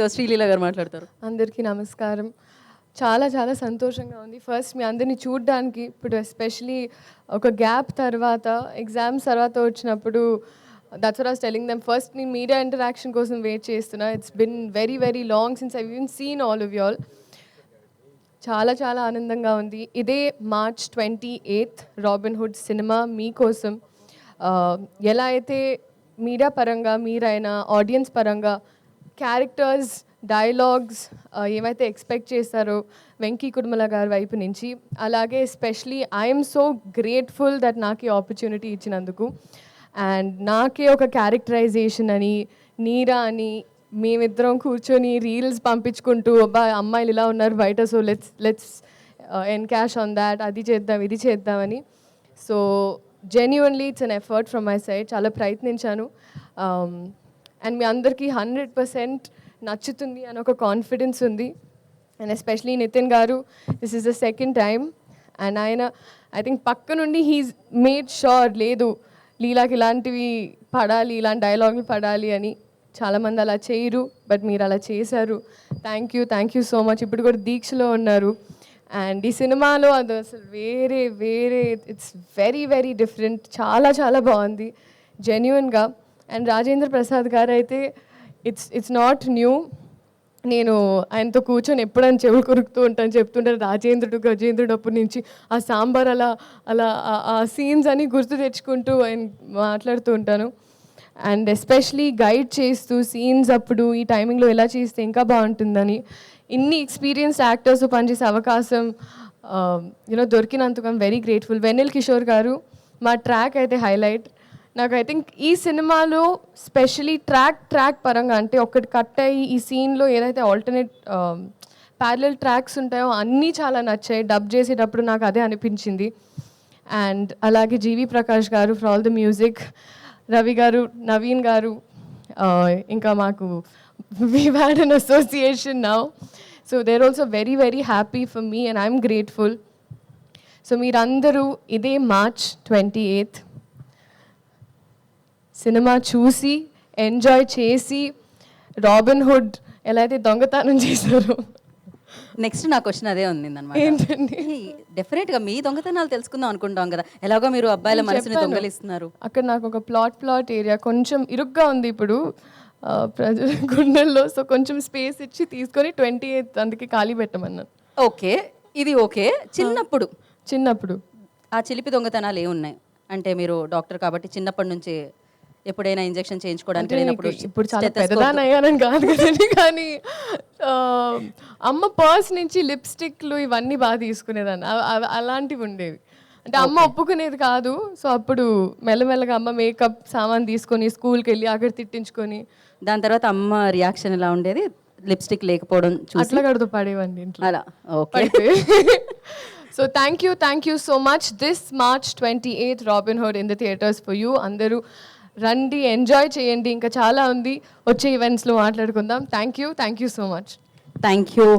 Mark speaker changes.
Speaker 1: So Sreeleela గారు మాట్లాడతారు.
Speaker 2: అందరికీ నమస్కారం. చాలా చాలా సంతోషంగా ఉంది. ఫస్ట్ మీ అందరిని చూడడానికి ఇప్పుడు ఎస్పెషలీ ఒక గ్యాప్ తర్వాత ఎగ్జామ్స్ తర్వాత వచ్చినప్పుడు that's what I was telling them. First నేను మీడియా ఇంటరాక్షన్ కోసం వెయిట్ చేస్తున్నా. It's been very very long since I even seen all of you all. చాలా చాలా ఆనందంగా ఉంది. ఇదే March 28 రాబిన్హుడ్ సినిమా మీకోసం. ఎలా అయితే మీడియా పరంగా మీరైనా ఆడియన్స్ పరంగా క్యారెక్టర్స్ డైలాగ్స్ ఏమైతే ఎక్స్పెక్ట్ చేస్తారో వెంకీ కుడుమల గారి వైపు నుంచి, అలాగే especially I'm so grateful that నాకు ఈ ఆపర్చునిటీ ఇచ్చినందుకు. అండ్ నాకే ఒక క్యారెక్టరైజేషన్ అని నీరా అని మేమిద్దరం కూర్చొని రీల్స్ పంపించుకుంటూ అబ్బా అమ్మాయిలు ఇలా ఉన్నారు బయట, so let's encash on that, అది చేద్దాం ఇది చేద్దామని. So genuinely it's an effort from my side. చాలా ప్రయత్నించాను. అండ్ మీ అందరికీ 100% నచ్చుతుంది అని ఒక కాన్ఫిడెన్స్ ఉంది. అండ్ ఎస్పెషలీ నితిన్ గారు, this is the second time. And ఆయన ఐ థింక్ పక్క నుండి హీస్ మేడ్ షూర్ లేదు లీలాకి ఇలాంటివి పడాలి, ఇలాంటి డైలాగులు పడాలి అని. చాలామంది అలా చేయరు, బట్ మీరు అలా చేశారు. Thank you so much. ఇప్పుడు కూడా దీక్షలో ఉన్నారు. అండ్ ఈ సినిమాలో అది అసలు వేరే ఇట్స్ వెరీ వెరీ డిఫరెంట్. చాలా చాలా బాగుంది జెన్యున్గా. అండ్ రాజేంద్ర ప్రసాద్ గారు అయితే ఇట్స్ నాట్ న్యూ. నేను ఆయనతో కూర్చొని ఎప్పుడైనా చెవులు కొరుకుతూ ఉంటాను, చెప్తుంటారు గజేంద్రుడు అప్పటి నుంచి ఆ సాంబార్ అలా అలా ఆ సీన్స్ అని గుర్తు తెచ్చుకుంటూ ఆయన మాట్లాడుతూ ఉంటాను. అండ్ ఎస్పెషలీ గైడ్ చేస్తూ సీన్స్ అప్పుడు ఈ టైమింగ్లో ఎలా చేస్తే ఇంకా బాగుంటుందని ఇన్ని ఎక్స్పీరియన్స్డ్ యాక్టర్స్ పనిచేసే అవకాశం దొరికినందుకు I'm very grateful. Vennela Kishore గారు మా ట్రాక్ అయితే హైలైట్. నాకు ఐ థింక్ ఈ సినిమాలో స్పెషలీ ట్రాక్ పరంగా అంటే ఒకటి కట్ అయ్యి ఈ సీన్లో ఏదైతే ఆల్టర్నేట్ ప్యారలల్ ట్రాక్స్ ఉంటాయో అన్నీ చాలా నచ్చాయి. డబ్ చేసేటప్పుడు నాకు అదే అనిపించింది. అండ్ అలాగే జీవి ప్రకాష్ గారు for all the music, Ravi గారు, నవీన్ గారు, ఇంకా మాకు we've had an association now. So they're also very, very happy for me and I'm grateful. So మీరందరూ ఇదే March 28 సినిమా చూసి ఎంజాయ్ చేసి రాబిన్హుడ్ ఎలా అయితే దొంగతనం చేశారో.
Speaker 1: నెక్స్ట్ నా క్వశ్చన్ అదే ఉంది అనమాట.
Speaker 2: ఏంటండి?
Speaker 1: డెఫినెట్గా మీ దొంగతనాలు తెలుసుకుందాం అనుకుంటాం కదా, ఎలాగో మీరు అబ్బాయిల మనసుని దొంగలిస్తున్నారు.
Speaker 2: అక్కడ నాకు ఒక ప్లాట్ ఏరియా కొంచెం ఇరుగ్గా ఉంది ఇప్పుడు ప్రజల గుండెల్లో. సో కొంచెం స్పేస్ ఇచ్చి తీసుకొని 28 అందుకే ఖాళీ పెట్టమన్నాను.
Speaker 1: ఓకే, ఇది ఓకే. చిన్నప్పుడు ఆ చిలిపి దొంగతనాలు ఏమున్నాయి అంటే, మీరు డాక్టర్ కాబట్టి చిన్నప్పటి నుంచి ఎప్పుడైనా ఇంజెక్షన్ చేయించుకోవడానికి వెళ్ళినప్పుడు,
Speaker 2: ఇప్పుడు చాలా పెద్దదాన్ని అయ్యానని కాదు కదండి, కానీ అమ్మ పర్స్ నుంచి లిప్స్టిక్లు ఇవన్నీ బాగా తీసుకునేదాన్ని. అలాంటివి ఉండేవి. అంటే అమ్మ ఒప్పుకునేది కాదు. సో అప్పుడు మెల్లమెల్లగా అమ్మ మేకప్ సామాన్ తీసుకొని స్కూల్కి వెళ్ళి అక్కడ తిట్టించుకొని,
Speaker 1: దాని తర్వాత అమ్మ రియాక్షన్ ఎలా ఉండేది లిప్స్టిక్ లేకపోవడం చూసి?
Speaker 2: అట్లా కడుతూ పడేవండి ఇంట్లో
Speaker 1: అలా. Okay.
Speaker 2: So thank you so much. This March 28 Robinhood in the theatres for you. అందరూ రండి, ఎంజాయ్ చేయండి. ఇంకా చాలా ఉంది, వచ్చే ఈవెంట్స్లో మాట్లాడుకుందాం. Thank you so much.
Speaker 1: Thank you.